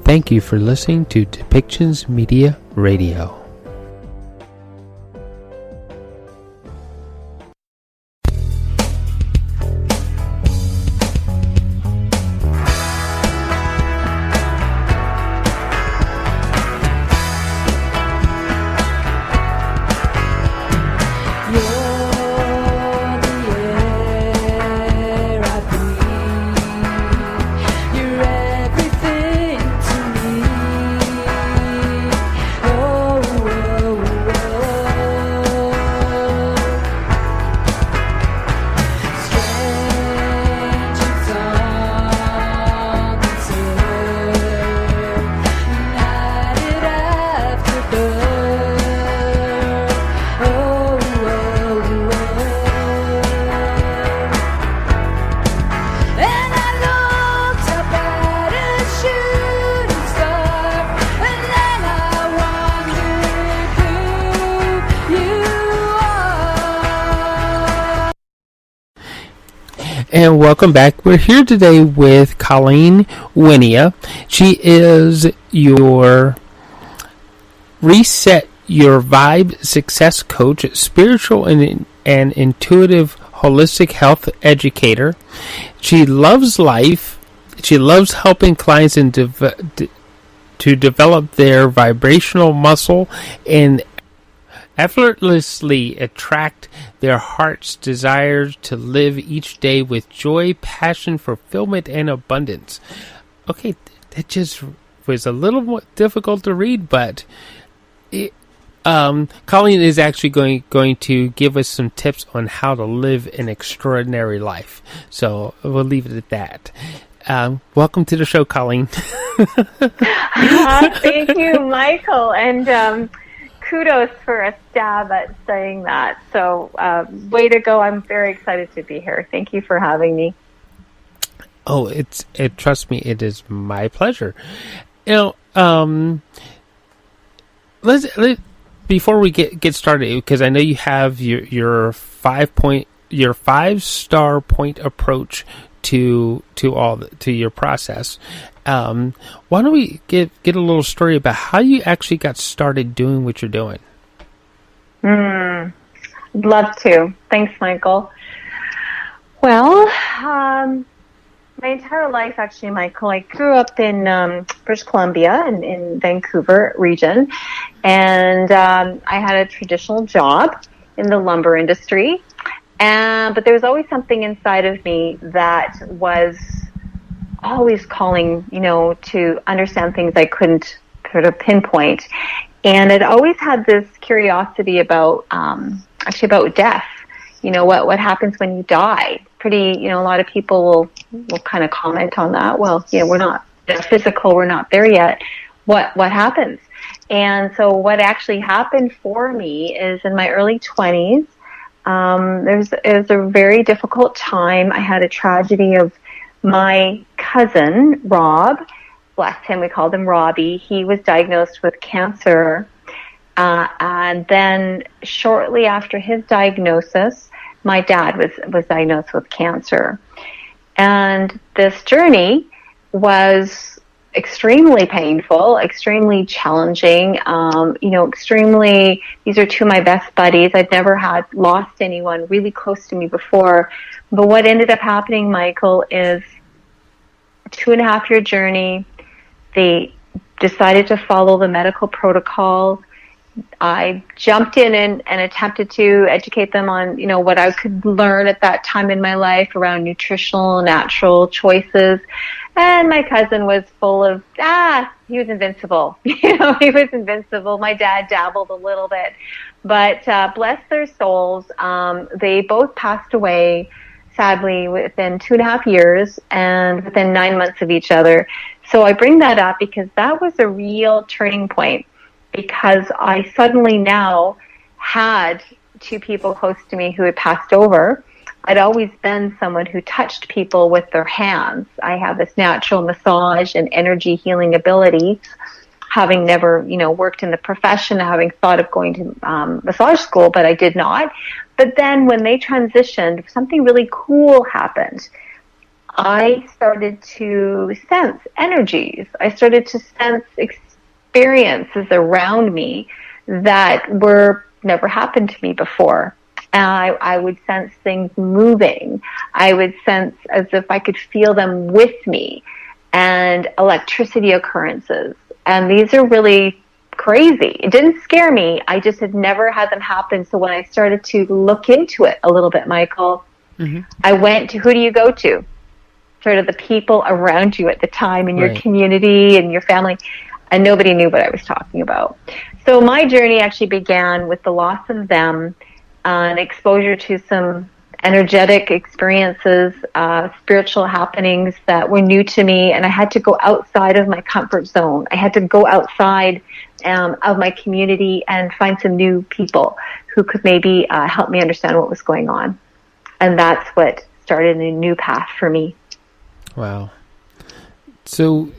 Thank you for listening to Depictions Media Radio. And welcome back. We're here today with Colleen Wynia. She is your Reset Your Vibe Success Coach, spiritual and intuitive holistic health educator. She loves life. She loves helping clients to develop their vibrational muscle and effortlessly attract their heart's desire to live each day with joy, passion, fulfillment, and abundance. Okay, that just was a little more difficult to read, but Colleen is actually going to give us some tips on how to live an extraordinary life. So we'll leave it at that. Welcome to the show, Colleen. Thank you, Michael. And kudos for a stab at saying that. So, way to go. I'm very excited to be here. Thank you for having me. Oh, trust me, it is my pleasure. You know, let's before we get started, because I know you have your 5-star point approach to your process. Why don't we get a little story about how you actually got started doing what you're doing? I'd love to. Thanks, Michael. Well, my entire life, actually, Michael, I grew up in British Columbia in Vancouver region, and I had a traditional job in the lumber industry, but there was always something inside of me that was always calling, to understand things I couldn't sort of pinpoint. And I'd always had this curiosity about death. What happens when you die? A lot of people will kind of comment on that. Well, we're not physical, we're not there yet. What happens? And so what actually happened for me is in my early 20s, it was a very difficult time. I had a tragedy of my cousin, Rob, bless him, we called him Robbie. He was diagnosed with cancer. And then shortly after his diagnosis, my dad was diagnosed with cancer. And this journey was extremely painful, extremely challenging, these are two of my best buddies. I'd never had lost anyone really close to me before. But what ended up happening, Michael, is a 2.5-year journey. They decided to follow the medical protocol. I jumped in and attempted to educate them on, what I could learn at that time in my life around nutritional, natural choices. And my cousin was full of, he was invincible. He was invincible. My dad dabbled a little bit. But bless their souls, they both passed away, sadly, within 2.5 years and within 9 months of each other. So I bring that up because that was a real turning point, because I suddenly now had two people close to me who had passed over. I'd always been someone who touched people with their hands. I have this natural massage and energy healing ability, having never, worked in the profession, having thought of going to massage school, but I did not. But then when they transitioned, something really cool happened. I started to sense energies. I started to sense experiences around me that were never happened to me before. I would sense things moving. I would sense as if I could feel them with me, and electricity occurrences. And these are really crazy. It didn't scare me. I just had never had them happen. So when I started to look into it a little bit, Michael, I went to, who do you go to? Sort of the people around you at the time in your community and your family. And nobody knew what I was talking about. So my journey actually began with the loss of them, and exposure to some energetic experiences, spiritual happenings that were new to me, and I had to go outside of my comfort zone. I had to go outside of my community and find some new people who could maybe help me understand what was going on. And that's what started a new path for me. Wow. So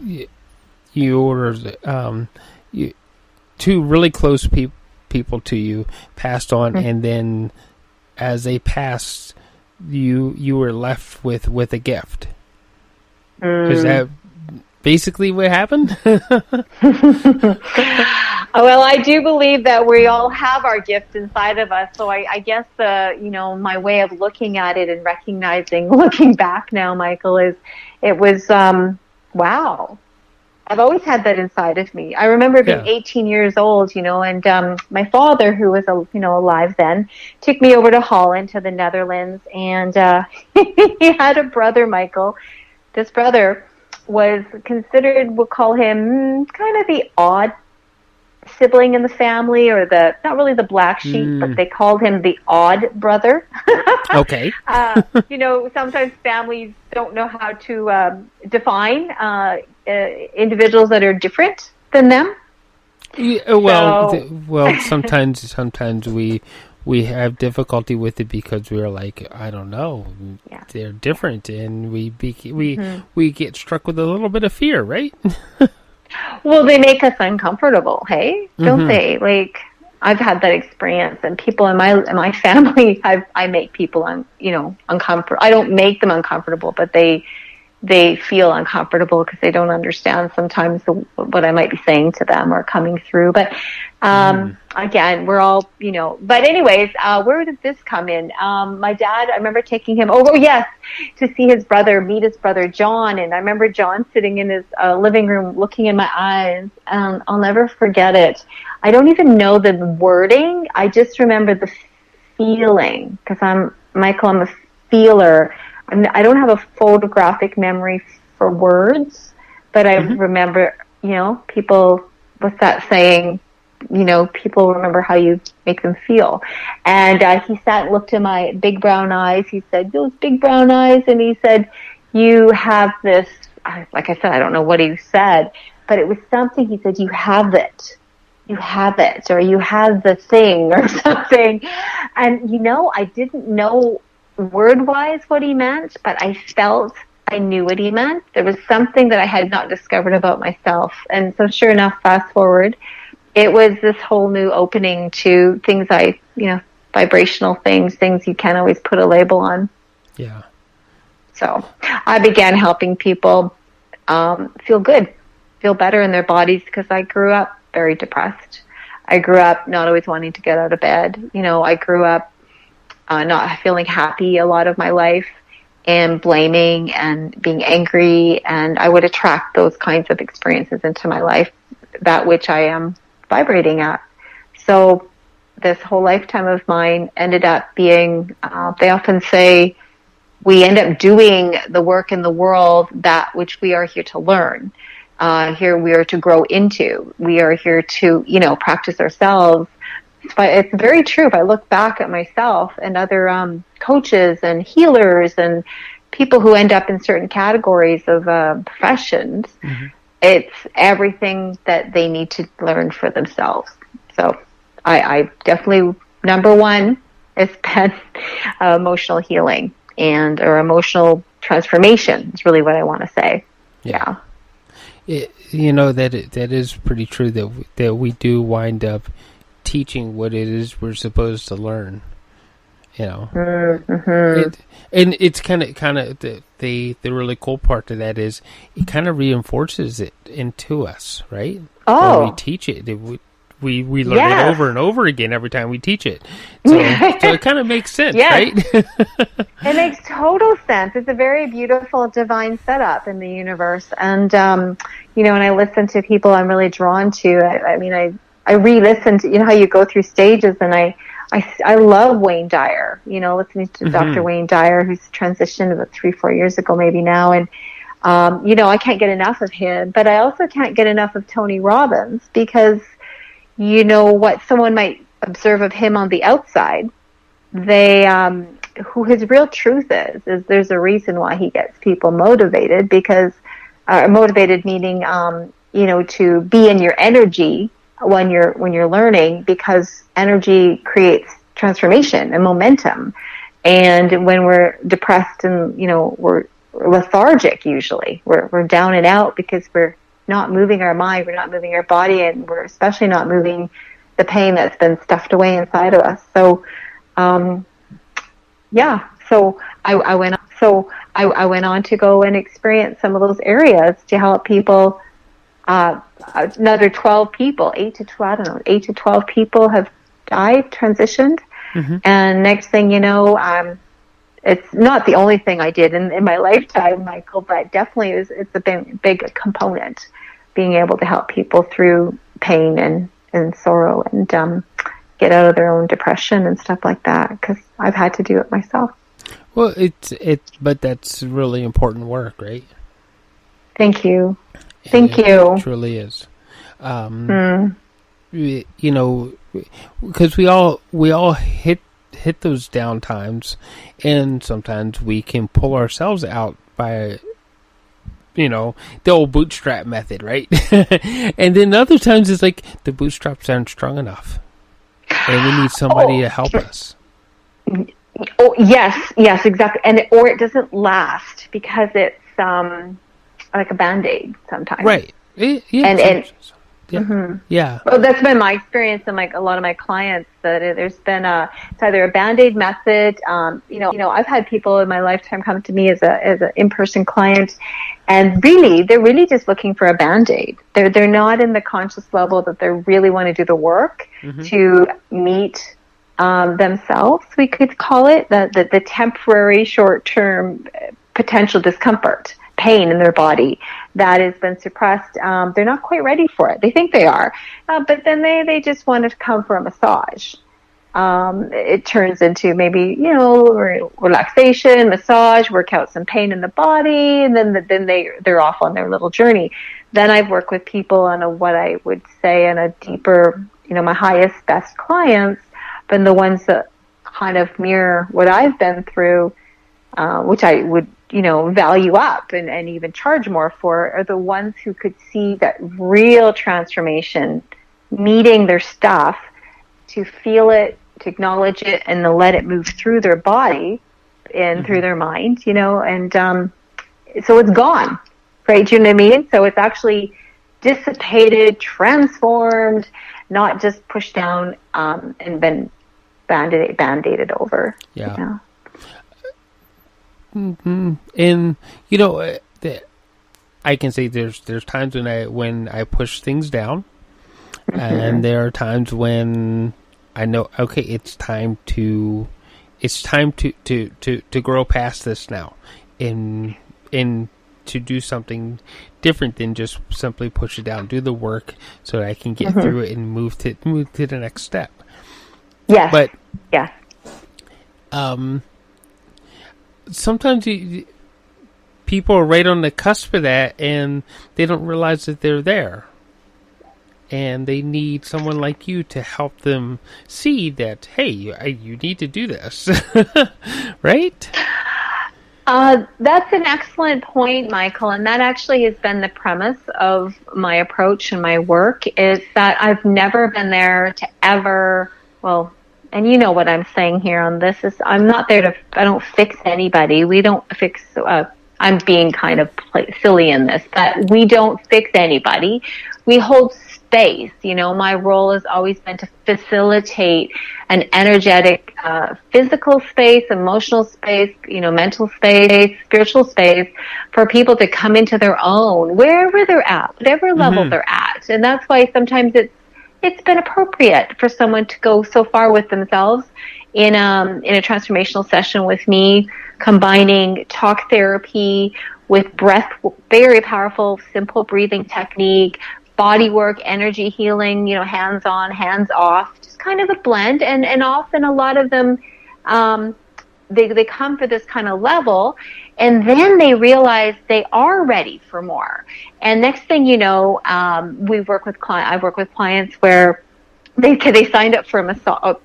your two really close people to you passed on, and then as they passed, you were left with a gift. Is that basically what happened? Well, I do believe that we all have our gift inside of us. So I guess my way of looking at it and recognizing, looking back now, Michael, is it was wow. I've always had that inside of me. I remember being 18 years old, and my father, who was alive then, took me over to Holland, to the Netherlands, and he had a brother, Michael. This brother was considered, we'll call him kind of the odd sibling in the family, or not really the black sheep, but they called him the odd brother. Okay. Sometimes families don't know how to define individuals that are different than them. Yeah, well, sometimes we have difficulty with it because we're like, I don't know, they're different, and we get struck with a little bit of fear, right? Well, they make us uncomfortable, hey? Don't they? Like, I've had that experience, and people in my family, I make people uncomfortable. I don't make them uncomfortable, but they feel uncomfortable because they don't understand sometimes what I might be saying to them or coming through. But again, we're all, but anyways, where did this come in? My dad, I remember taking him over, to see his brother, meet his brother John. And I remember John sitting in his living room looking in my eyes, and I'll never forget it. I don't even know the wording. I just remember the feeling, because I'm a feeler. I don't have a photographic memory for words, but I remember, people, what's that saying? People remember how you make them feel. And he sat and looked in my big brown eyes. He said, those big brown eyes. And he said, you have this, like I said, I don't know what he said, but it was something. He said, you have it, or you have the thing, or something. And, I didn't know word-wise what he meant, but I felt I knew what he meant. There was something that I had not discovered about myself. And so sure enough, fast forward, it was this whole new opening to things vibrational things you can't always put a label on. Yeah. So I began helping people feel good, feel better in their bodies, because I grew up very depressed. I grew up not always wanting to get out of bed. I grew up not feeling happy a lot of my life, and blaming and being angry, and I would attract those kinds of experiences into my life, that which I am vibrating at. So this whole lifetime of mine ended up being, they often say, we end up doing the work in the world, that which we are here to learn. Here we are to grow into. We are here to, practice ourselves. But it's very true. If I look back at myself and other coaches and healers and people who end up in certain categories of professions, it's everything that they need to learn for themselves. So I definitely, number one, has been emotional healing or emotional transformation is really what I want to say. Yeah. That is pretty true, that we do wind up teaching what it is we're supposed to learn. You know, Mm-hmm. and it's kind of the really cool part of that is it kind of reinforces it into us, right? Oh, When we teach it, we learn yes. it over and over again every time we teach it. So it kind of makes sense, Yes. right? It makes total sense. It's a very beautiful divine setup in the universe. And, when I listen to people I'm really drawn to, I re-listen to, how you go through stages, and I love Wayne Dyer, listening to Dr. Wayne Dyer, who's transitioned about 3-4 years ago maybe now. And, I can't get enough of him, but I also can't get enough of Tony Robbins, because what someone might observe of him on the outside, who his real truth is there's a reason why he gets people motivated, because motivated meaning to be in your energy when you're learning, because energy creates transformation and momentum. And when we're depressed and we're lethargic, usually we're down and out because we're not moving our mind, we're not moving our body, and we're especially not moving the pain that's been stuffed away inside of us. So so I went on to go and experience some of those areas to help people. Another 12 people, 8 to 12 people have died, transitioned. Mm-hmm. And next thing you know, it's not the only thing I did in my lifetime, Michael, but definitely it's a big component, being able to help people through pain and sorrow and get out of their own depression and stuff like that, because I've had to do it myself. Well, but that's really important work, right? Thank you. Thank you. It truly is. Because we all hit those down times, and sometimes we can pull ourselves out by the old bootstrap method, right? And then other times it's like the bootstraps aren't strong enough, and we need somebody to help us. Oh, yes, exactly. Or it doesn't last because it's like a Band-Aid sometimes. Right. Yeah. Yeah. Well, that's been my experience and like a lot of my clients, that there's been it's either a Band-Aid method. I've had people in my lifetime come to me as an in-person client, and really, they're really just looking for a Band-Aid. They're not in the conscious level that they really want to do the work to meet themselves. We could call it the temporary, short-term potential discomfort, pain in their body that has been suppressed. They're not quite ready for it. They think they are, but then they just want to come for a massage. It turns into maybe relaxation, massage, work out some pain in the body, and then they're off on their little journey. Then I've worked with people on what I would say in a deeper, my highest, best clients, but the ones that kind of mirror what I've been through, which I would value up and even charge more for, are the ones who could see that real transformation, meeting their stuff, to feel it, to acknowledge it, and to let it move through their body and through their mind, and so it's gone, right? Do you know what I mean? So it's actually dissipated, transformed, not just pushed down and been band-aided over. Yeah. And I can say there's times when I push things down, and there are times when I know, okay, it's time to grow past this now, and to do something different than just simply push it down, do the work so that I can get through it and move to the next step. Yes. But yes. Sometimes people are right on the cusp of that, and they don't realize that they're there. And they need someone like you to help them see that, hey, you need to do this. Right? That's an excellent point, Michael. And that actually has been the premise of my approach and my work, is that I've never been there to ever, and you know what I'm saying here on this is I'm not there I don't fix anybody. We don't fix, I'm being kind of silly in this, but we don't fix anybody. We hold space space. My role has always been to facilitate an energetic, physical space, emotional space, mental space, spiritual space for people to come into their own, wherever they're at, whatever level they're at. And that's why sometimes it's been appropriate for someone to go so far with themselves in a transformational session with me, combining talk therapy with breath, very powerful, simple breathing technique, body work, energy healing, hands on, hands off, just kind of a blend. And often a lot of them, they come for this kind of level, and then they realize they are ready for more. And next thing you know, I work with clients where they signed up for a massage.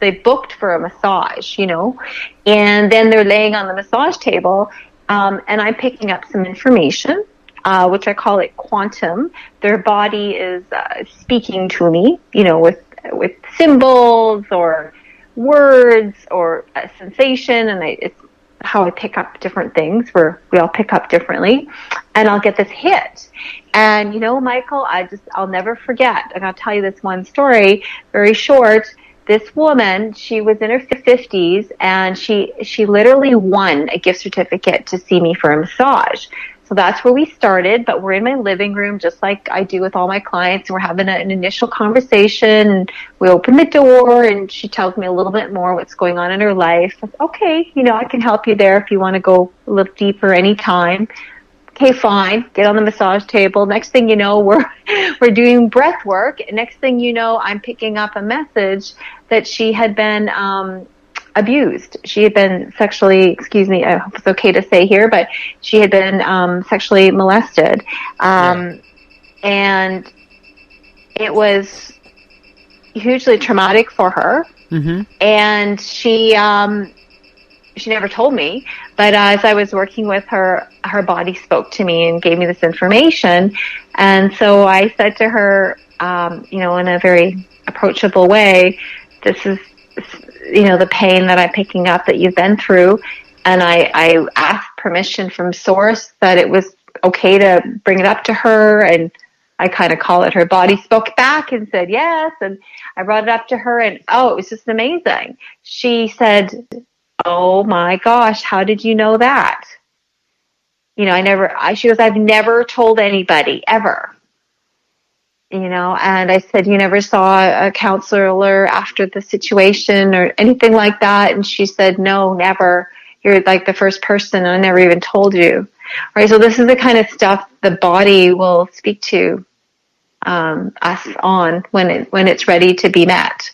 They booked for a massage, and then they're laying on the massage table, and I'm picking up some information, which I call it quantum. Their body is speaking to me, with symbols or words or a sensation, and it's how I pick up different things, where we all pick up differently, and I'll get this hit. And, Michael, I'll never forget, and I'll tell you this one story, very short. This woman, she was in her 50s, and she literally won a gift certificate to see me for a massage. So that's where we started, but we're in my living room, just like I do with all my clients. We're having an initial conversation. We open the door, and she tells me a little bit more what's going on in her life. Okay, I can help you there if you want to go a little deeper anytime. Okay, fine. Get on the massage table. Next thing you know, we're doing breath work. Next thing you know, I'm picking up a message that she had been abused. She had been sexually, I hope it's okay to say here, but she had been sexually molested. And it was hugely traumatic for her. Mm-hmm. And she never told me, but as I was working with her, her body spoke to me and gave me this information. And so I said to her, in a very approachable way, this is, the pain that I'm picking up that you've been through. And I asked permission from Source that it was okay to bring it up to her. And I kind of call it, her body spoke back and said yes. And I brought it up to her, and it was just amazing. She said, "Oh my gosh, how did you know that?" She goes, "I've never told anybody ever." And I said, "You never saw a counselor after the situation or anything like that?" And she said, "No, never. You're like the first person. I never even told you." Right. So this is the kind of stuff the body will speak to us on when it's ready to be met.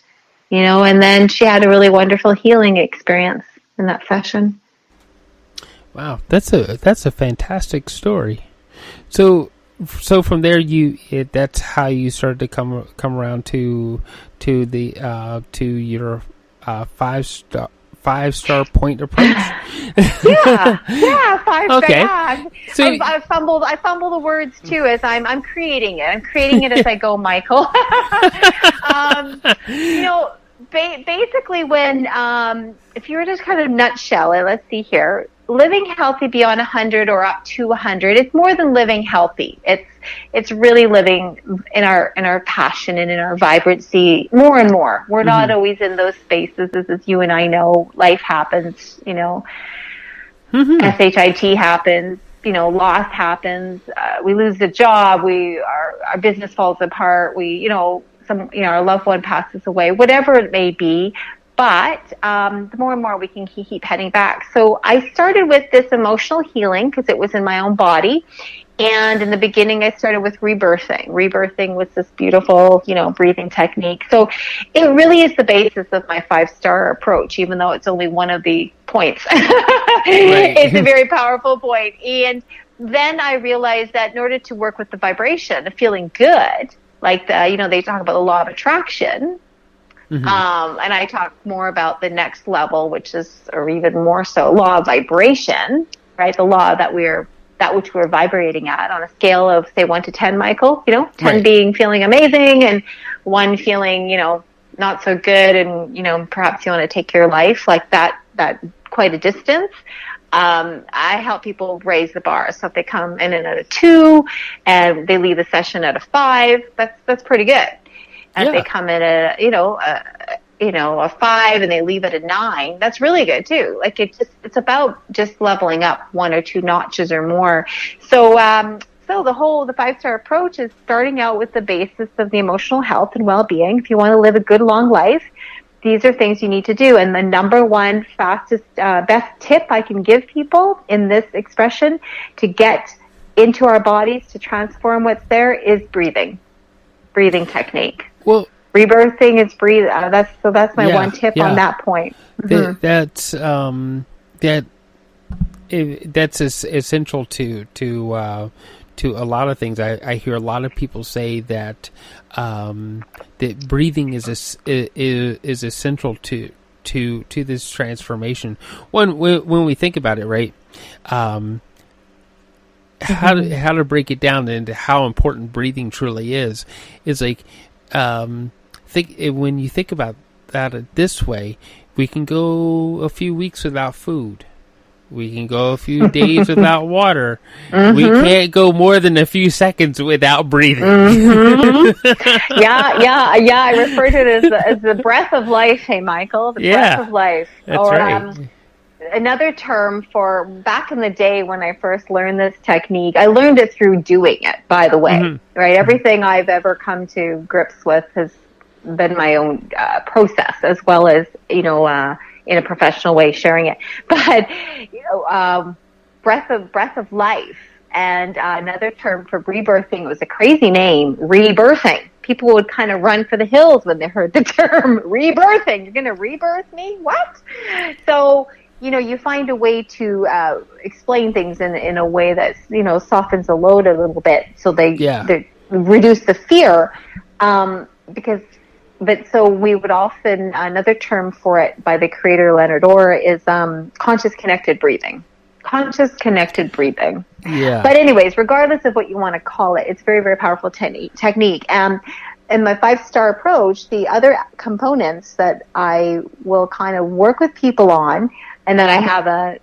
And then she had a really wonderful healing experience in that session. Wow, that's a fantastic story. So from there, that's how you started to come around to your 5-star point approach. yeah, 5-star. Okay. Yeah. So I fumble the words too as I'm creating it. I'm creating it as I go, Michael. Basically, when if you were to kind of nutshell it, let's see here. Living healthy beyond 100 or up to 100, it's more than living healthy. It's really living in our passion and in our vibrancy more and more. We're not always in those spaces, as you and I know. Life happens, SHIT happens, loss happens. We lose a job. Our business falls apart. Our loved one passes away, whatever it may be. But the more and more we can keep heading back. So I started with this emotional healing because it was in my own body. And in the beginning, I started with rebirthing. Rebirthing was this beautiful, breathing technique. So it really is the basis of my 5-star approach, even though it's only one of the points. Right. It's a very powerful point. And then I realized that in order to work with the vibration of feeling good, like they talk about the law of attraction. Mm-hmm. And I talk more about the next level, which is, or even more so, law of vibration, right? The law that which we're vibrating at on a scale of, say, 1 to 10, Michael, 10 right. being feeling amazing and 1 feeling, not so good. And, perhaps you want to take your life, like that quite a distance. I help people raise the bar. So if they come in at a 2 and they leave the session at a 5, that's pretty good. And if they come in at a 5 and they leave at a 9, that's really good too. Like it's about just leveling up 1 or 2 notches or more. So so the 5-star approach is starting out with the basis of the emotional health and well-being. If you want to live a good long life, these are things you need to do. And the number one fastest, best tip I can give people in this expression to get into our bodies, to transform what's there, is breathing technique. Well, rebirthing is breathe. That's my one tip on that point. That's essential to a lot of things. I hear a lot of people say that that breathing is essential to this transformation. When we think about it, right? How to break it down into how important breathing truly is like when you think about that this way, we can go a few weeks without food. We can go a few days without water. We can't go more than a few seconds without breathing. Yeah. I refer to it as the breath of life. Hey, Michael, the breath of life. That's right. Another term for back in the day when I first learned this technique, I learned it through doing it, by the way, right? Everything I've ever come to grips with has been my own process, as well as, in a professional way, sharing it. But, breath of life. And another term for rebirthing was a crazy name, rebirthing. People would kind of run for the hills when they heard the term rebirthing. You're going to rebirth me? What? So, you find a way to explain things in a way that, softens the load a little bit, so they reduce the fear. So we would often, another term for it by the creator Leonard Orr is conscious connected breathing. Conscious connected breathing. Yeah. But anyways, regardless of what you want to call it, it's very, very powerful technique. And in my 5-star approach, the other components that I will kind of work with people on, and then I have an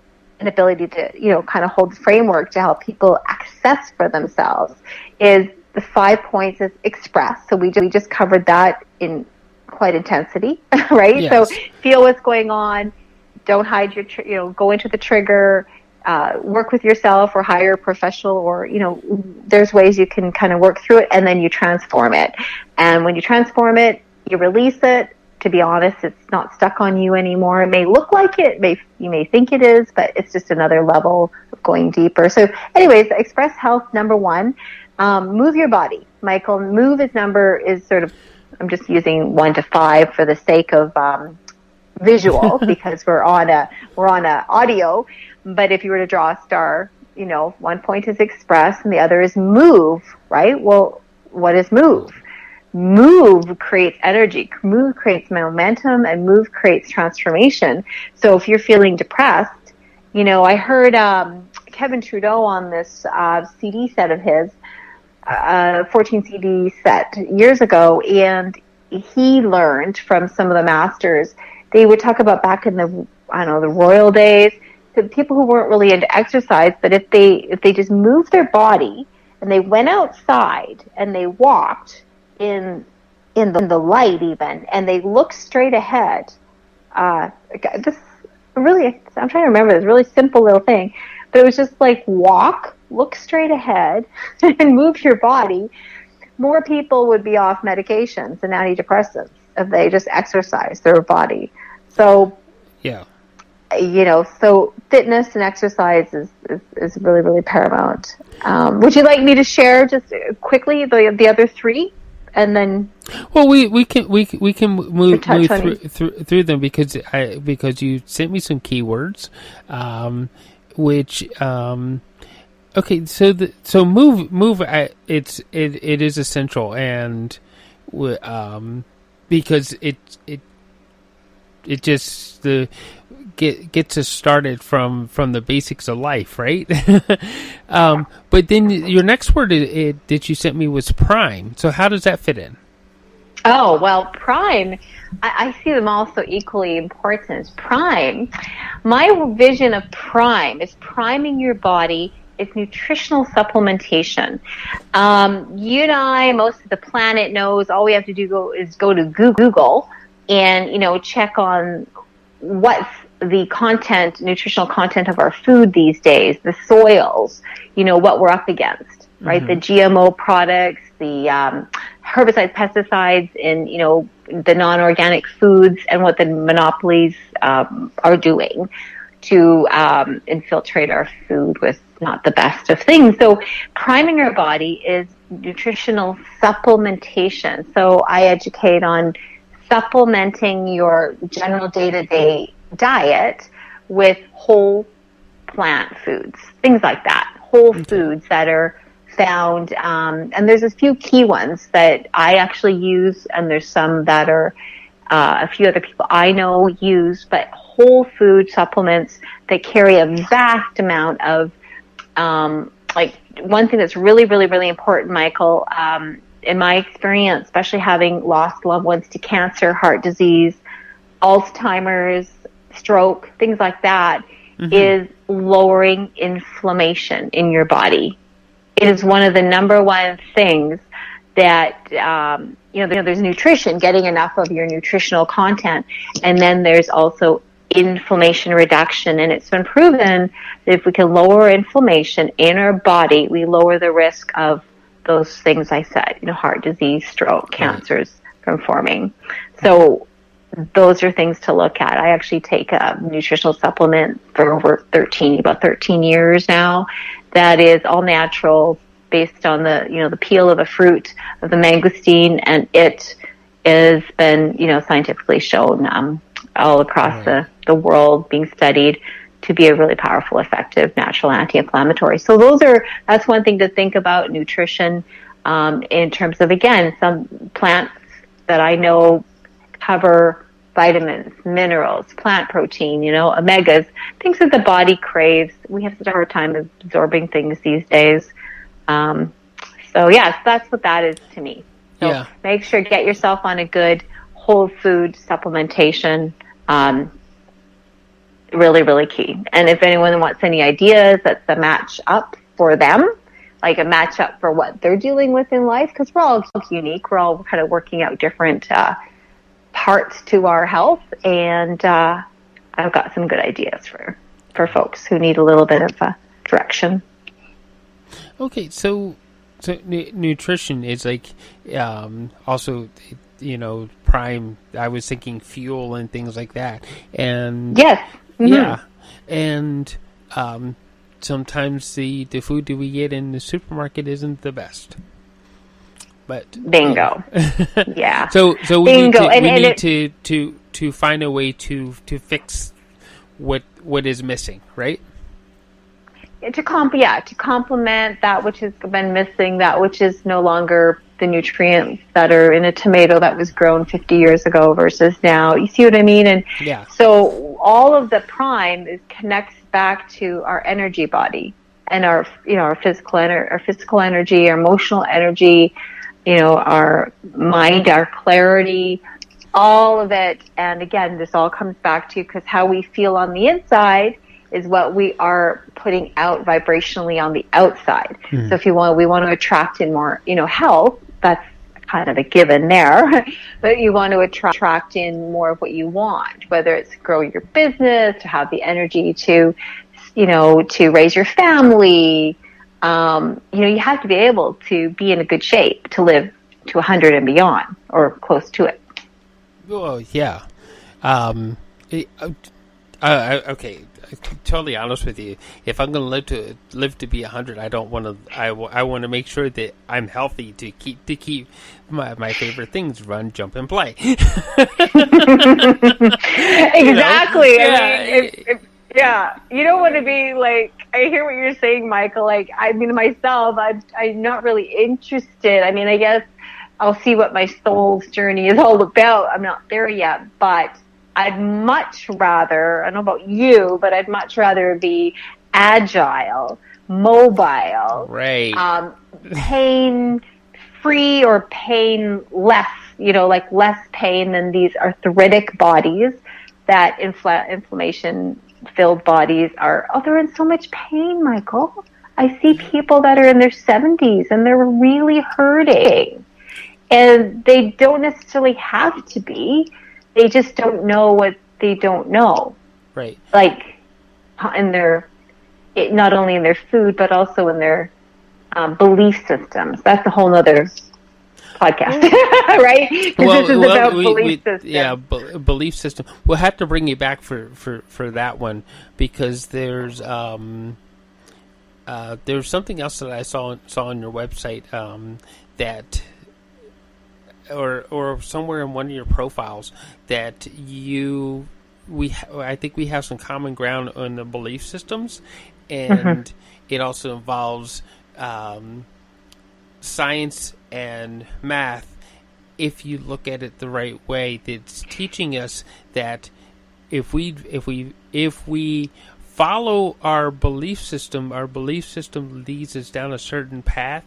ability to, kind of hold the framework to help people access for themselves, is the 5 points is express. So we just covered that in quite intensity, right? Yes. So feel what's going on. Don't hide go into the trigger, work with yourself or hire a professional, or, there's ways you can kind of work through it, and then you transform it. And when you transform it, you release it. To be honest, it's not stuck on you anymore. It may look like it, you may think it is, but it's just another level of going deeper. So anyways, express health, number 1. Move your body. Michael, move is sort of, I'm just using 1 to 5 for the sake of visual because we're on a audio. But if you were to draw a star, 1 point is express and the other is move, right? Well, what is move? Move creates energy, move creates momentum, and move creates transformation. So if you're feeling depressed, I heard Kevin Trudeau on this CD set of his, 14 CD set years ago, and he learned from some of the masters. They would talk about back in the royal days, the people who weren't really into exercise, but if they just moved their body and they went outside and they walked in the light even, and they looked straight ahead. I'm trying to remember this really simple little thing, but it was just like look straight ahead and move your body. More people would be off medications and antidepressants if they just exercise their body. So, so fitness and exercise is really, really paramount. Would you like me to share just quickly the other 3? And then, well, we can move through them because you sent me some keywords, which okay. So move. It is essential, and because it just gets us started from the basics of life, right? But then your next word that you sent me was prime. So how does that fit in? Oh, well, Prime, I see them all so equally important. Prime, my vision of Prime is priming your body. It's nutritional supplementation. You and I, most of the planet knows all we have to do is go to Google and, check on what's the content, nutritional content of our food these days, the soils, what we're up against, right? The GMO products, the herbicides, pesticides in, the non-organic foods, and what the monopolies are doing to infiltrate our food with not the best of things. So priming our body is nutritional supplementation. So I educate on supplementing your general day-to-day diet with whole plant foods, things like that, whole foods that are found, and there's a few key ones that I actually use, and there's some that are a few other people I know use, but whole food supplements that carry a vast amount of, like one thing that's really, really, really important, Michael, in my experience, especially having lost loved ones to cancer, heart disease, Alzheimer's, stroke, things like that, is lowering inflammation in your body. It is one of the number one things that, there's nutrition, getting enough of your nutritional content, and then there's also inflammation reduction. And it's been proven that if we can lower inflammation in our body, we lower the risk of those things I said, heart disease, stroke, cancers from forming. So those are things to look at. I actually take a nutritional supplement for over about 13 years now. That is all natural, based on the peel of the fruit of the mangosteen, and it has been, scientifically shown all across the world, being studied to be a really powerful, effective, natural anti-inflammatory. So that's one thing to think about, nutrition, in terms of, again, some plants that I know cover vitamins, minerals, plant protein, omegas, things that the body craves. We have such a hard time absorbing things these days. So yes, that's what that is to me. So make sure, get yourself on a good whole food supplementation. Really, really key. And if anyone wants any ideas that's a match up for them, like a match up for what they're dealing with in life, because we're all unique. We're all kind of working out different parts to our health, and I've got some good ideas for folks who need a little bit of direction. Okay, so nutrition is like also, prime. I was thinking fuel and things like that, and and sometimes the food that we get in the supermarket isn't the best. But bingo, yeah. So we need to find a way to fix what is missing, right? To complement that which has been missing, that which is no longer the nutrients that are in a tomato that was grown 50 years ago versus now. You see what I mean? And so all of the prime connects back to our energy body and our physical energy, our emotional energy, our mind, our clarity, all of it. And again, this all comes back to, because how we feel on the inside is what we are putting out vibrationally on the outside. So if we want to attract in more, health, that's kind of a given there, but you want to attract in more of what you want, whether it's grow your business, to have the energy to, to raise your family. You have to be able to be in a good shape to live to 100 and beyond, or close to it. Well, yeah. Okay. Totally honest with you. If I'm going to live to be 100, I don't want to. I want to make sure that I'm healthy to keep my favorite things: run, jump, and play. Exactly. Yeah, you don't want to be like, I hear what you're saying, Michael. Like, I mean, myself, I'm not really interested. I mean, I guess I'll see what my soul's journey is all about. I'm not there yet, but I'd much rather, I don't know about you, but I'd much rather be agile, mobile, right, pain-free or pain-less, like less pain than these arthritic bodies that inflammation-filled bodies are. Oh, they're in so much pain, Michael. I see people that are in their 70s and they're really hurting. And they don't necessarily have to be. They just don't know what they don't know. Right. Like not only in their food, but also in their belief systems. That's a whole nother podcast, right? Because this is about belief system. Yeah, belief system. We'll have to bring you back for that one, because there's something else that I saw on your website that, or somewhere in one of your profiles, that I think we have some common ground on the belief systems, and it also involves science and math. If you look at it the right way, it's teaching us that if we follow our belief system leads us down a certain path,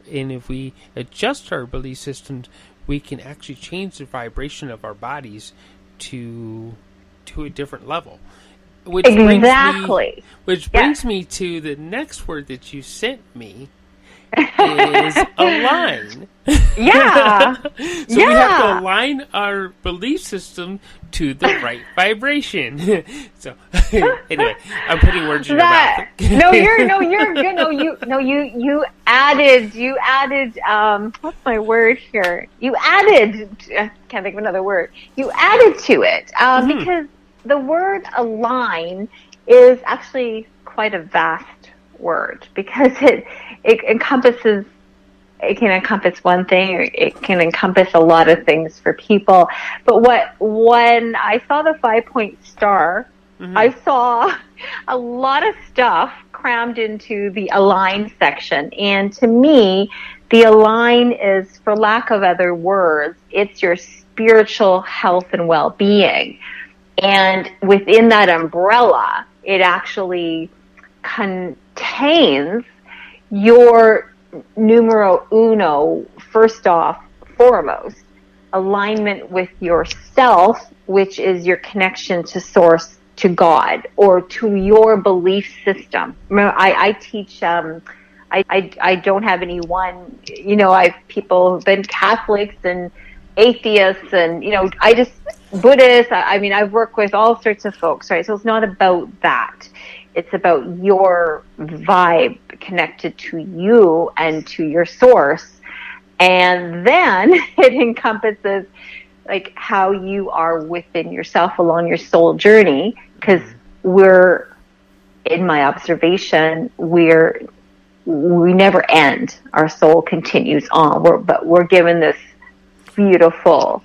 and if we adjust our belief systems, we can actually change the vibration of our bodies to a different level. Which brings me to the next word that you sent me, is align. Yeah. So we have to align our belief system to the right vibration. So anyway, I'm putting words in your mouth. You're good. You added what's my word here? I can't think of another word. You added to it because the word align is actually quite a vast word, because it can encompass one thing, or it can encompass a lot of things for people. But when I saw the 5-point star, I saw a lot of stuff crammed into the align section. And to me, the align is, for lack of other words, it's your spiritual health and well-being. And within that umbrella, it actually contains your numero uno, foremost, alignment with yourself, which is your connection to source, to God, or to your belief system. Remember, I teach, I don't have anyone, people who've been Catholics and atheists and, Buddhists. I've worked with all sorts of folks, right? So it's not about that. It's about your vibe connected to you and to your source. And then it encompasses like how you are within yourself along your soul journey. Because in my observation, we never end. Our soul continues on. But we're given this beautiful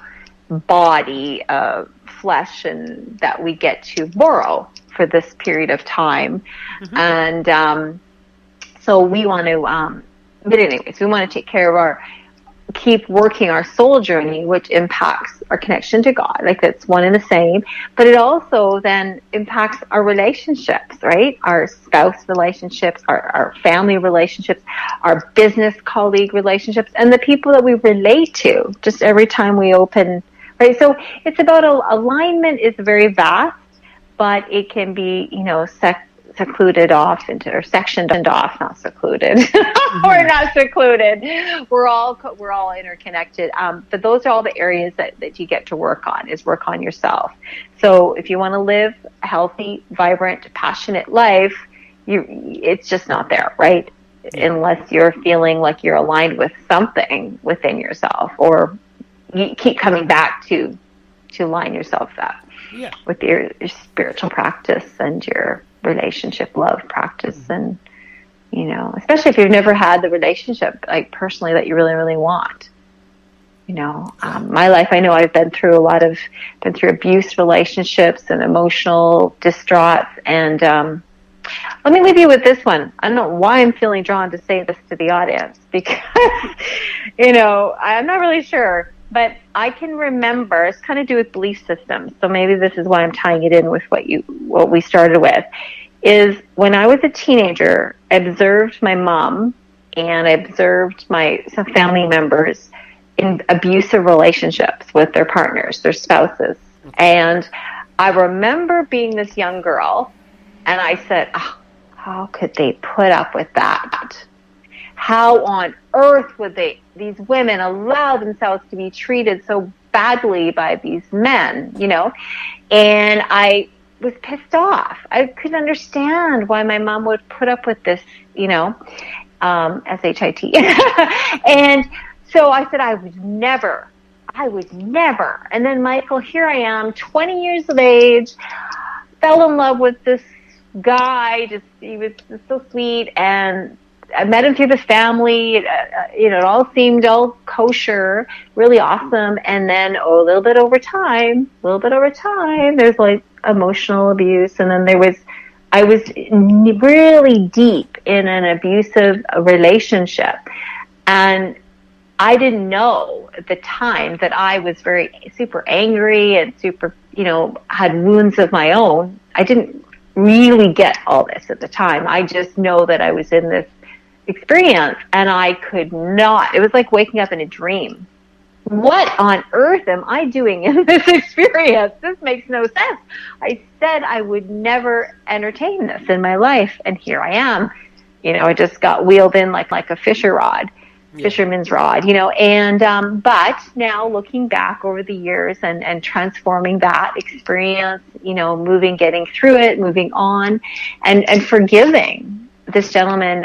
body of flesh and that we get to borrow for this period of time. And so we want to but anyways, we want to take care of keep working our soul journey, which impacts our connection to God. Like, that's one and the same, but it also then impacts our relationships, right? Our spouse relationships, our family relationships, our business colleague relationships, and the people that we relate to just every time we open, right? So it's about alignment is very vast, but it can be, secluded off or sectioned off, not secluded. We're not secluded. We're all interconnected. But those are all the areas that you get to work on yourself. So if you want to live a healthy, vibrant, passionate life, it's just not there, right? Unless you're feeling like you're aligned with something within yourself, or you keep coming back to line yourself up with your spiritual practice and your relationship love practice. And especially if you've never had the relationship, like, personally, that you really, really want. My life, I know I've been through abuse relationships and emotional distraught. And let me leave you with this one. I don't know why I'm feeling drawn to say this to the audience, because I'm not really sure, but I can remember, it's kind of do with belief systems, so maybe this is why I'm tying it in with what we started with, is when I was a teenager, I observed my mom and I observed some family members in abusive relationships with their partners, their spouses. And I remember being this young girl, and I said, oh, how could they put up with that? How on earth would these women allow themselves to be treated so badly by these men, you know? And I was pissed off. I couldn't understand why my mom would put up with this, you know, S-H-I-T. And so I said, I would never. And then, Michael, here I am, 20 years of age, fell in love with this guy. He was just so sweet, and I met him through the family. You know, it all seemed all kosher, really awesome. And then, a little bit over time, there's like emotional abuse, and then I was really deep in an abusive relationship, and I didn't know at the time that I was super angry and super, you know, had wounds of my own. I didn't really get all this at the time. I just know that I was in this experience, and I could not. It was like waking up in a dream. What on earth am I doing in this experience? This makes no sense. I said I would never entertain this in my life, and here I am. You know, I just got wheeled in like a fisherman's rod, you know, and but now looking back over the years and transforming that experience, you know, getting through it, moving on, and forgiving this gentleman,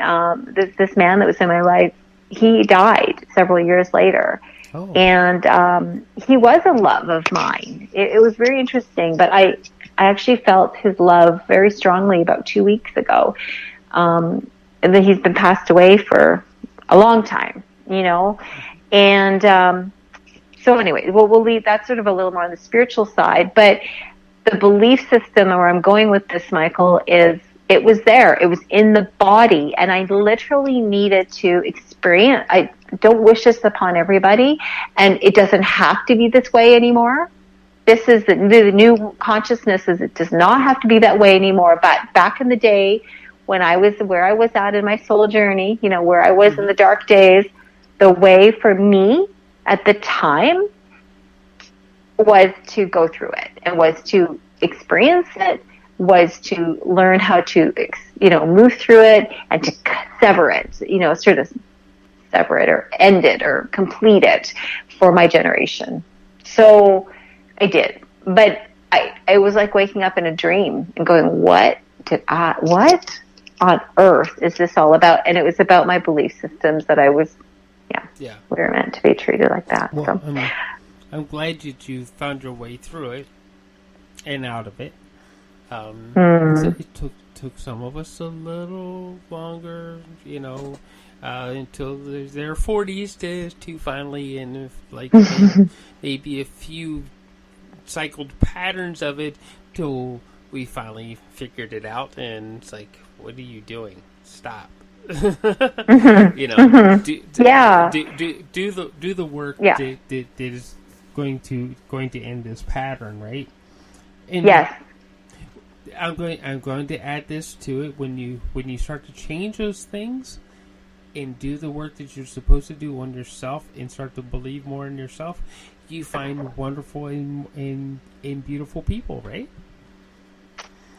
this man that was in my life. He died several years later. Oh. And he was a love of mine. It was very interesting, but I actually felt his love very strongly about 2 weeks ago. And then he's been passed away for a long time, you know. And so anyway, we'll leave that sort of a little more on the spiritual side. But the belief system, where I'm going with this, Michael, is it was there. It was in the body, and I literally needed to experience. I don't wish this upon everybody, and it doesn't have to be this way anymore. This is the new consciousness. Is it does not have to be that way anymore. But back in the day, when I was where I was at in my soul journey, you know, where I was in the dark days, the way for me at the time was to go through it, and was to experience it, was to learn how to, you know, move through it, and to sever it, you know, sort of sever it or end it or complete it for my generation. So I did, but I was like waking up in a dream and going, what on earth is this all about? And it was about my belief systems that I was, we were meant to be treated like that. Well, So. I'm glad that you found your way through it and out of it. So it took some of us a little longer, you know, until their 40s to finally, and like maybe a few cycled patterns of it till we finally figured it out. And it's like, what are you doing? Stop. You know, do the work that is going to end this pattern, right? And yes. I'm going to add this to it. When you start to change those things and do the work that you're supposed to do on yourself and start to believe more in yourself, you find wonderful and beautiful people, right?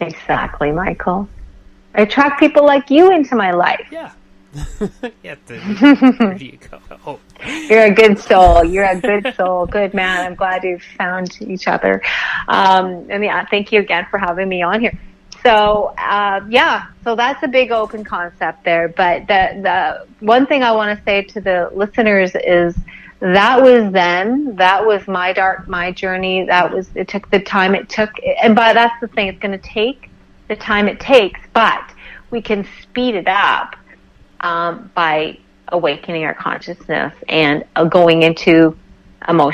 Exactly, Michael. I attract people like you into my life. Yeah. There you go. Oh. You're a good soul. You're a good soul. Good man. I'm glad we've found each other. Thank you again for having me on here. So, so that's a big open concept there. But the one thing I want to say to the listeners is that was then. That was my journey. It took the time it took. But that's the thing. It's going to take the time it takes, but we can speed it up by awakening our consciousness and going into our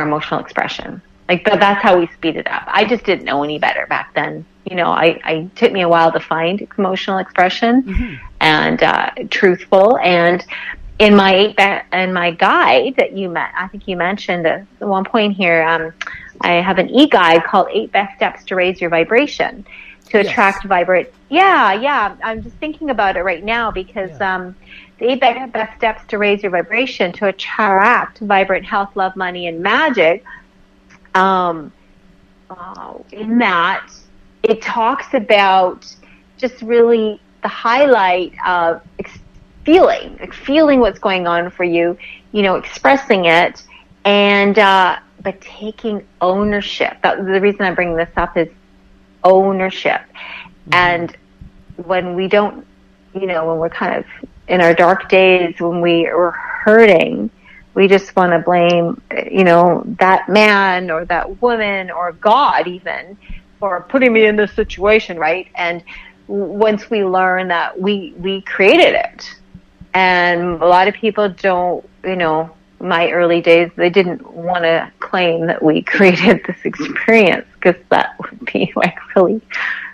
emotional expression. Like that's how we speed it up. I just didn't know any better back then. You know, it took me a while to find emotional expression and truthful. And in my guide that you met, I think you mentioned at one point here, I have an e-guide called 8 Best Steps to Raise Your Vibration. to attract vibrant. Yeah. I'm just thinking about it right now because the 8 best steps to raise your vibration to attract vibrant health, love, money, and magic. In that, it talks about just really the highlight of feeling what's going on for you, expressing it, and but taking ownership. The reason I'm bringing this up is ownership. Mm-hmm. And when we don't, when we're kind of in our dark days, when we're hurting, we just want to blame, that man or that woman or God even for putting me in this situation, right? And once we learn that we created it, and a lot of people don't, my early days, they didn't want to claim that we created this experience because that would be like really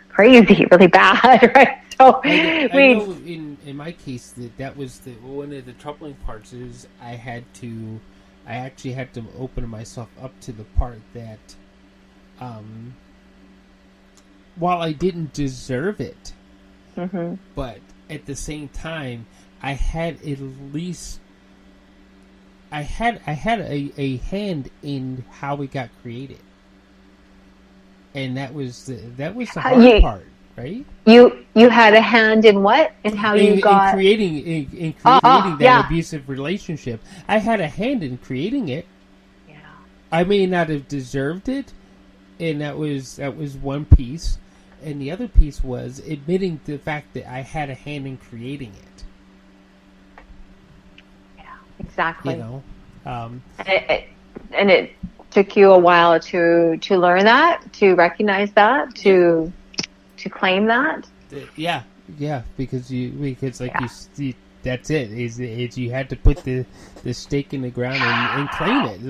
crazy, really bad, right? So I know in my case that was one of the troubling parts is I actually had to open myself up to the part that while I didn't deserve it, mm-hmm. but at the same time I had a hand in how we got created, and that was the hard part, right? You had a hand in what? In how you got in creating that abusive relationship. I had a hand in creating it. Yeah. I may not have deserved it, and that was one piece, and the other piece was admitting the fact that I had a hand in creating it. Exactly. And it took you a while to learn that, to recognize that, to claim that. Yeah, because you that's it. Is you had to put the stake in the ground and claim it.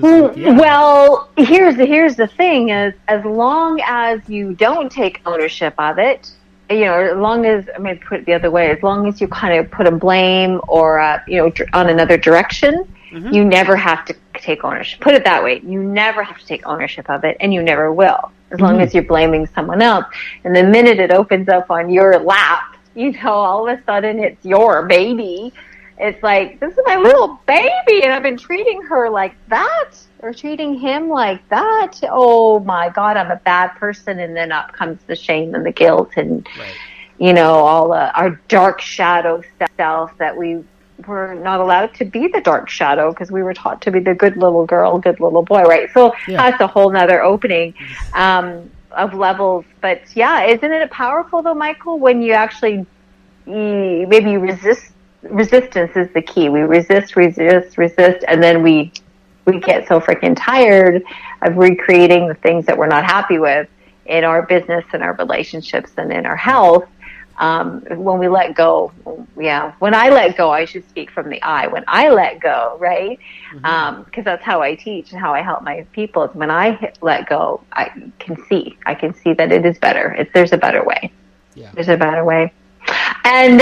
Well, here's the thing: is as long as you don't take ownership of it. As long as, put it the other way, as long as you kind of put a blame or, on another direction, mm-hmm. you never have to take ownership. Put it that way. You never have to take ownership of it, and you never will, as long as you're blaming someone else. And the minute it opens up on your lap, all of a sudden it's your baby. It's like, this is my little baby, and I've been treating her like that, or treating him like that. Oh my God, I'm a bad person. And then up comes the shame and the guilt and, all our dark shadow self that we were not allowed to be the dark shadow because we were taught to be the good little girl, good little boy, right? So that's a whole nother opening of levels. But isn't it powerful though, Michael, when you actually maybe you resistance is the key. We resist, and then we get so freaking tired of recreating the things that we're not happy with in our business and our relationships and in our health. When we let go, when I let go, I should speak from the I. When I let go, right? Because that's how I teach and how I help my people. Is when I let go, I can see that it is better. There's a better way. Yeah. There's a better way. And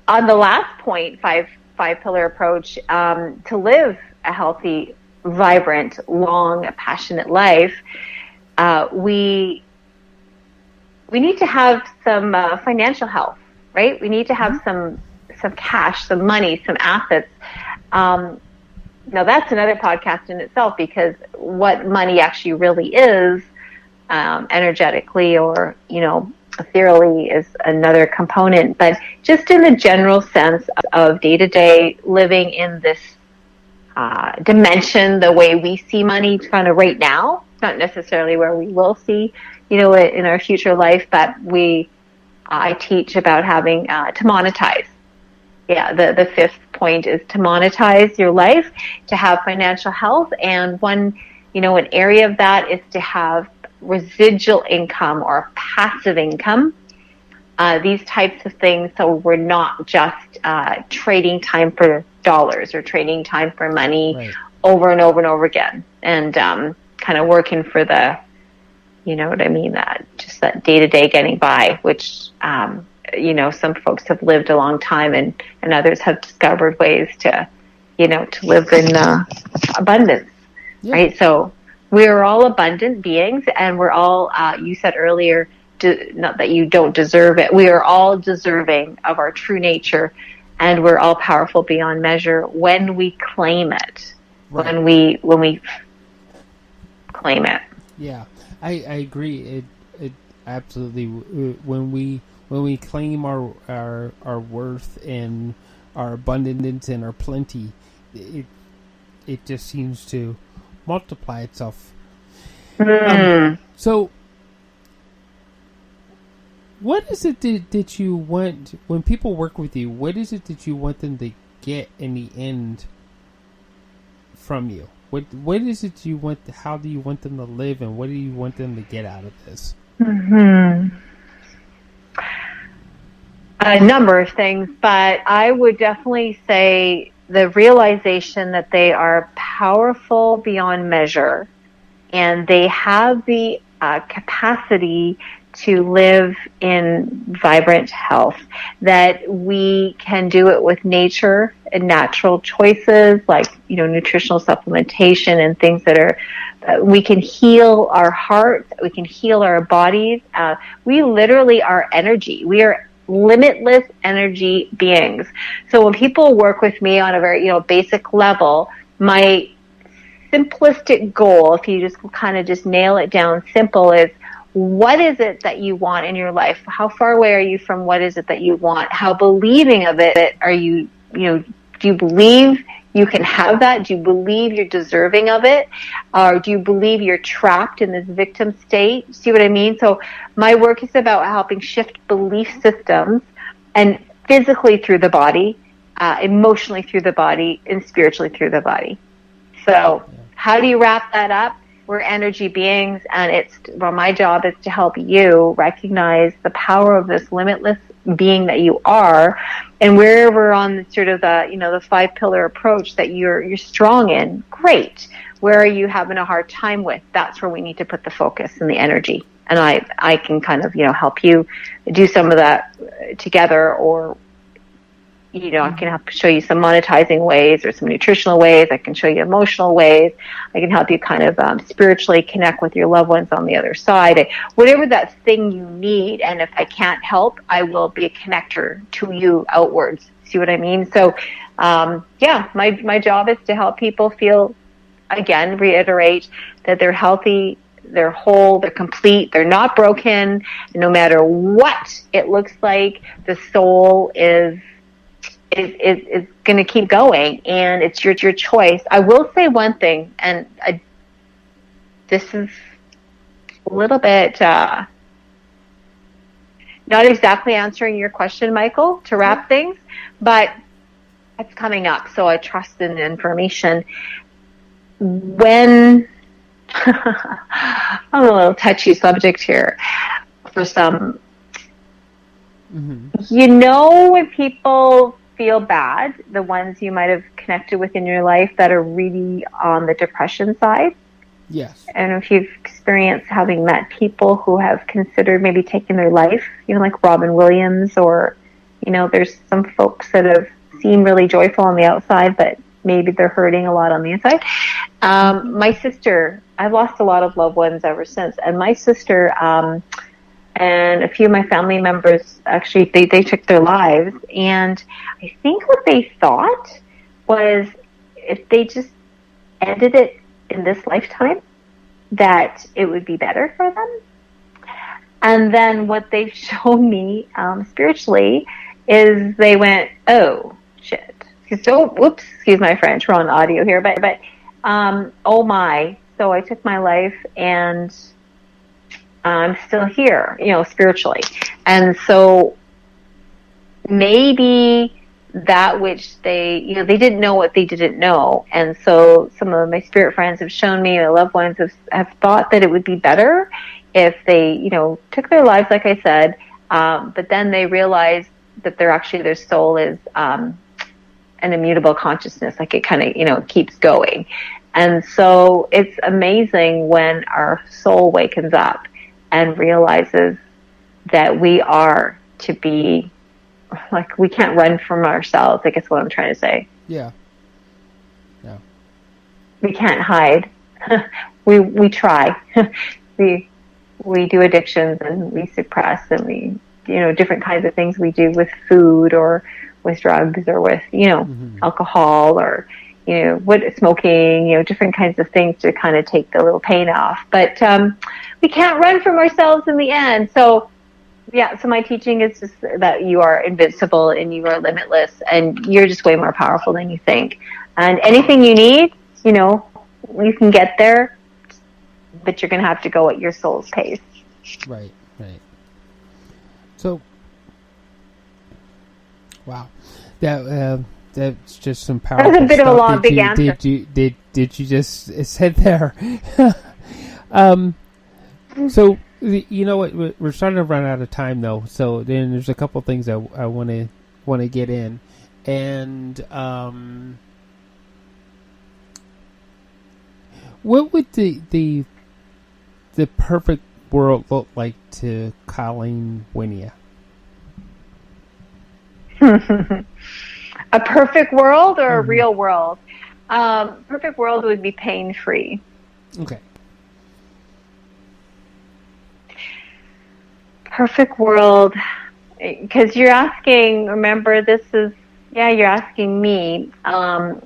on the last point, five pillar approach, to live a healthy, vibrant, long, passionate life, we need to have some financial health, right? We need to have some cash, some money, some assets. Now that's another podcast in itself, because what money actually really is, energetically or, ethereally, is another component. But just in the general sense of day-to-day living in this dimension, the way we see money kind of right now, not necessarily where we will see, it in our future life, but I teach about having to monetize. Yeah, the fifth point is to monetize your life, to have financial health, and an area of that is to have residual income or passive income. These types of things, so we're not just trading time for dollars or trading time for money over and over and over again, and kind of working for the, just that day-to-day getting by, which some folks have lived a long time, and others have discovered ways to live in abundance, right? So we're all abundant beings, and we're all, you said earlier, not that you don't deserve it. We are all deserving of our true nature, and we're all powerful beyond measure when we claim it. Right. When we claim it. Yeah, I agree. It absolutely, when we claim our worth and our abundance and our plenty, it just seems to multiply itself. So, what is it that you want when people work with you? What is it that you want them to get in the end from you? What is it you want? How do you want them to live, and what do you want them to get out of this? A number of things, but I would definitely say the realization that they are powerful beyond measure, and they have the capacity to live in vibrant health, that we can do it with nature and natural choices like, nutritional supplementation and things that are, we can heal our hearts, we can heal our bodies. We literally are energy. We are limitless energy beings. So when people work with me on a very, basic level, my simplistic goal, if you just kind of just nail it down simple, is what is it that you want in your life? How far away are you from what is it that you want? How believing of it are you, do you believe you can have that? Do you believe you're deserving of it? Or do you believe you're trapped in this victim state? See what I mean? So my work is about helping shift belief systems, and physically through the body, emotionally through the body, and spiritually through the body. So how do you wrap that up? We're energy beings, and my job is to help you recognize the power of this limitless being that you are, and where we're on the sort of the, the 5-pillar approach that you're strong in, great. Where are you having a hard time with? That's where we need to put the focus and the energy. And I can kind of, help you do some of that together, or I can help show you some monetizing ways or some nutritional ways. I can show you emotional ways. I can help you kind of spiritually connect with your loved ones on the other side. Whatever that thing you need, and if I can't help, I will be a connector to you outwards. See what I mean? So, my job is to help people feel, again, reiterate that they're healthy, they're whole, they're complete, they're not broken. And no matter what it looks like, the soul is going to keep going, and it's your choice. I will say one thing, and this is a little bit not exactly answering your question, Michael, to wrap things, but it's coming up, so I trust in the information. When I'm a little touchy subject here for some. When people feel bad, the ones you might have connected with in your life that are really on the depression side. Yes. I don't know if you've experienced having met people who have considered maybe taking their life, like Robin Williams, or, there's some folks that have seemed really joyful on the outside, but maybe they're hurting a lot on the inside. My sister, I've lost a lot of loved ones ever since, and my sister, and a few of my family members, actually, they took their lives. And I think what they thought was if they just ended it in this lifetime, that it would be better for them. And then what they've shown me spiritually is they went, oh, shit. So, whoops, excuse my French, we're on audio here. But oh my, so I took my life, and I'm still here, spiritually. And so maybe that which they didn't know what they didn't know. And so some of my spirit friends have shown me, my loved ones have thought that it would be better if they, took their lives, like I said, but then they realized that their soul is an immutable consciousness, like it kind of, keeps going. And so it's amazing when our soul wakens up and realizes that we are to be, like, we can't run from ourselves, I guess what I'm trying to say. Yeah. We can't hide. we try. we we do addictions and we suppress and we, different kinds of things we do with food or with drugs or with, alcohol or, smoking, different kinds of things to kind of take the little pain off. But we can't run from ourselves in the end. So, so my teaching is just that you are invincible and you are limitless and you're just way more powerful than you think. And anything you need, you can get there, but you're going to have to go at your soul's pace. Right. So, wow, that's just some powerful. That was a bit stuff. of a long, big answer. Did you just said there? So you know what? We're starting to run out of time though. So then there's a couple things I want to get in, and what would the perfect world look like to Colleen Wynia? A perfect world or a real world? Perfect world would be pain-free. Okay. Perfect world, because you're asking, remember, you're asking me, and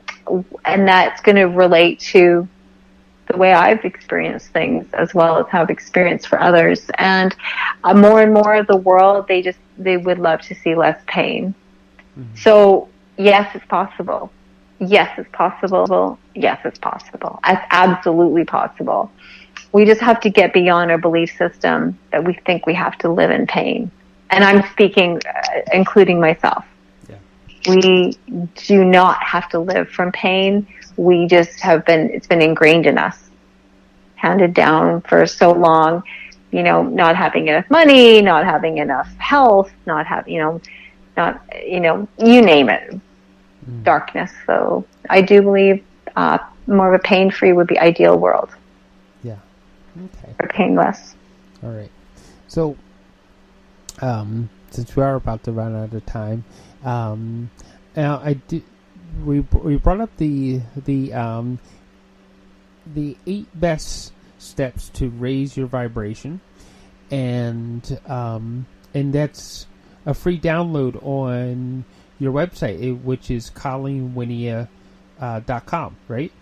that's going to relate to the way I've experienced things as well as how I've experienced for others. And more and more of the world, they would love to see less pain. Mm-hmm. So yes, it's possible. Yes, it's possible. Yes, it's possible. It's absolutely possible. We just have to get beyond our belief system that we think we have to live in pain. And I'm speaking, including myself. Yeah. We do not have to live from pain. We just it's been ingrained in us, handed down for so long, not having enough money, not having enough health, not having, you name it, darkness. So I do believe more of a pain-free would be ideal world. Yeah. Okay. Or painless. All right. So, since we are about to run out of time, now we brought up the 8 best steps to raise your vibration, and that's a free download on your website, which is ColleenWynia.com, right?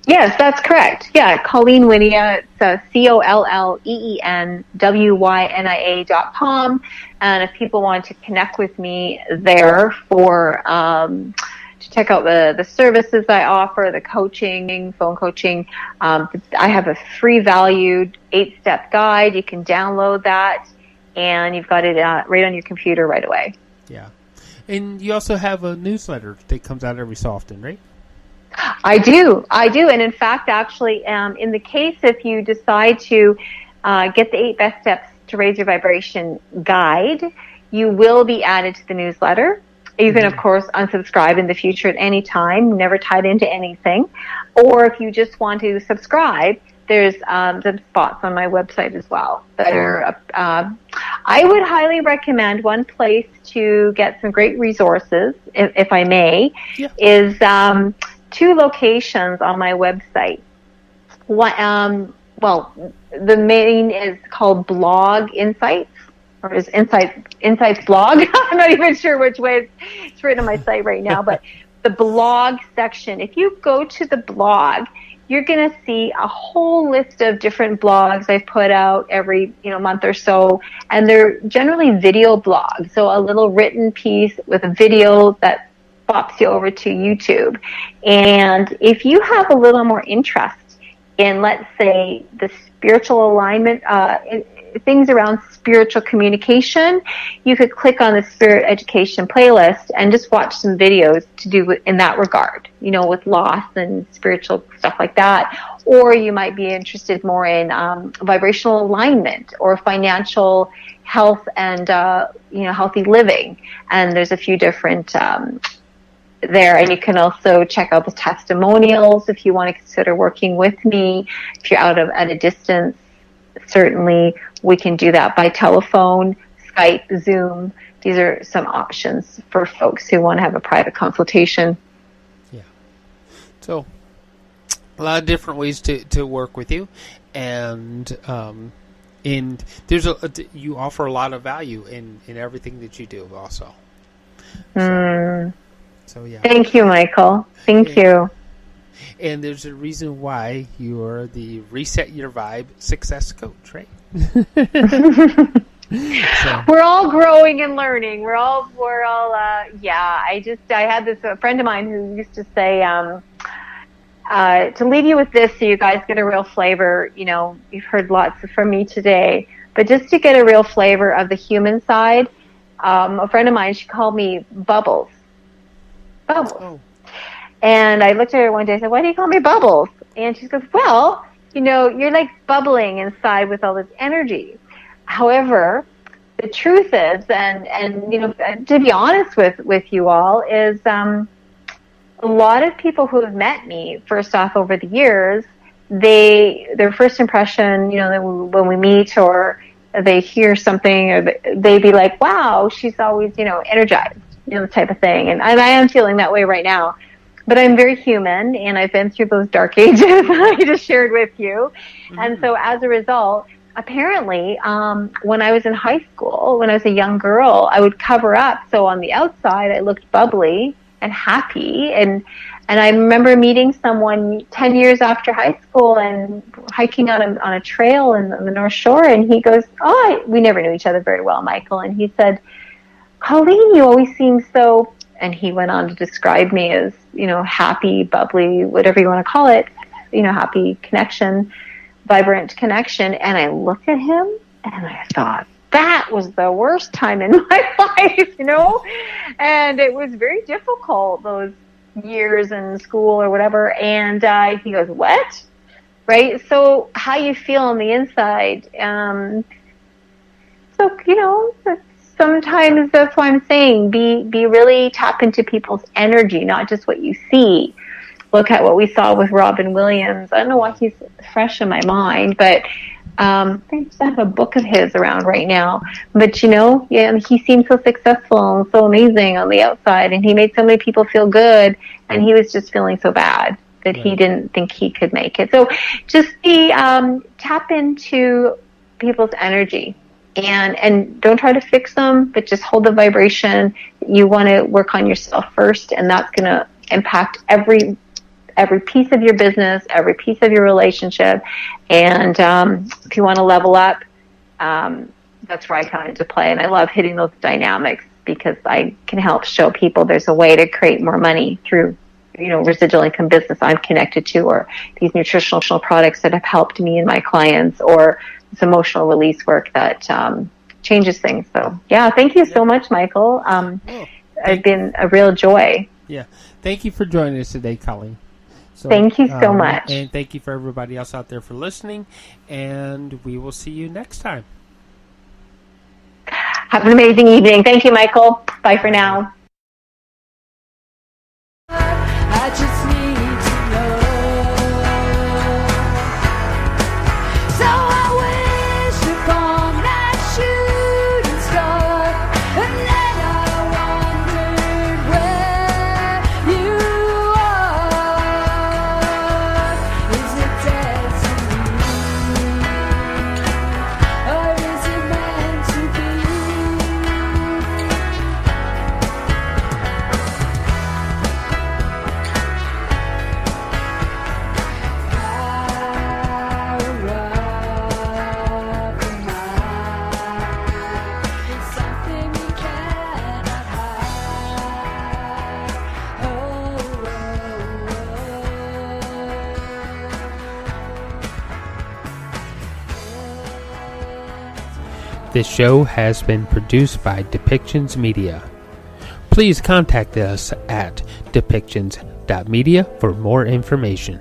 Yes, that's correct. Yeah, Colleen Wynia. It's ColleenWynia.com. And if people want to connect with me there for to check out the services I offer, the coaching, phone coaching, I have a free valued 8-step guide. You can download that, and you've got it right on your computer right away. Yeah. And you also have a newsletter that comes out every so often, right? I do. And in fact, actually, in the case if you decide to get the 8 best steps to raise your vibration guide, you will be added to the newsletter. You can, of course, unsubscribe in the future at any time, never tied into anything. Or if you just want to subscribe, there's some spots on my website as well that are, I would highly recommend one place to get some great resources, if I may, is 2 locations on my website. One, the main is called Blog Insights, or is Insights Blog. I'm not even sure which way it's written on my site right now, but the blog section, if you go to the blog, you're going to see a whole list of different blogs I've put out every month or so, and they're generally video blogs, so a little written piece with a video that pops you over to YouTube. And if you have a little more interest in, let's say, the spiritual alignment, things around spiritual communication, you could click on the Spirit Education playlist and just watch some videos to do in that regard, with loss and spiritual stuff like that. Or you might be interested more in vibrational alignment or financial health and, healthy living. And there's a few different there. And you can also check out the testimonials if you want to consider working with me. If you're at a distance, certainly we can do that by telephone, Skype, Zoom. These are some options for folks who want to have a private consultation. Yeah. So a lot of different ways to work with you. And And you offer a lot of value in everything that you do also. So yeah. Thank you, Michael. Thank you. And there's a reason why you are the Reset Your Vibe success coach, right? So. We're all growing and learning. We're all, yeah. I had this a friend of mine who used to say, to leave you with this so you guys get a real flavor, you've heard lots from me today, but just to get a real flavor of the human side, a friend of mine, she called me Bubbles. Oh. And I looked at her one day and said, why do you call me Bubbles? And she goes, well, you're like bubbling inside with all this energy. However, the truth is, and to be honest with you all, is a lot of people who have met me, first off, over the years, their first impression, when we meet or they hear something, or they'd be like, wow, she's always, energized, type of thing. And I am feeling that way right now. But I'm very human, and I've been through those dark ages I just shared with you. Mm-hmm. And so as a result, apparently, when I was in high school, when I was a young girl, I would cover up. So on the outside, I looked bubbly and happy. And I remember meeting someone 10 years after high school and hiking on a trail on the North Shore. And he goes, we never knew each other very well, Michael. And he said, Colleen, you always seem so... And he went on to describe me as, happy, bubbly, whatever you want to call it, happy connection, vibrant connection. And I looked at him and I thought, that was the worst time in my life, And it was very difficult, those years in school or whatever. And he goes, what? Right? So how you feel on the inside. Sometimes that's why I'm saying be really tap into people's energy, not just what you see. Look at what we saw with Robin Williams. I don't know why he's fresh in my mind, but I just have a book of his around right now. But he seemed so successful and so amazing on the outside, and he made so many people feel good, and he was just feeling so bad that he didn't think he could make it. So just tap into people's energy. And don't try to fix them, but just hold the vibration. You want to work on yourself first, and that's going to impact every piece of your business, every piece of your relationship. And if you want to level up, that's where I come into play. And I love hitting those dynamics because I can help show people there's a way to create more money through residual income business I'm connected to, or these nutritional products that have helped me and my clients, or this emotional release work that changes things. So, thank you so much, Michael. It's been a real joy. Yeah. Thank you for joining us today, Colleen. So, thank you so much. And thank you for everybody else out there for listening. And we will see you next time. Have an amazing evening. Thank you, Michael. Bye for now. I just need to know. So I wish upon that shooting star, and then I wondered where you are. Is it destiny, or is it meant to be? This show has been produced by Depictions Media. Please contact us at depictions.media for more information.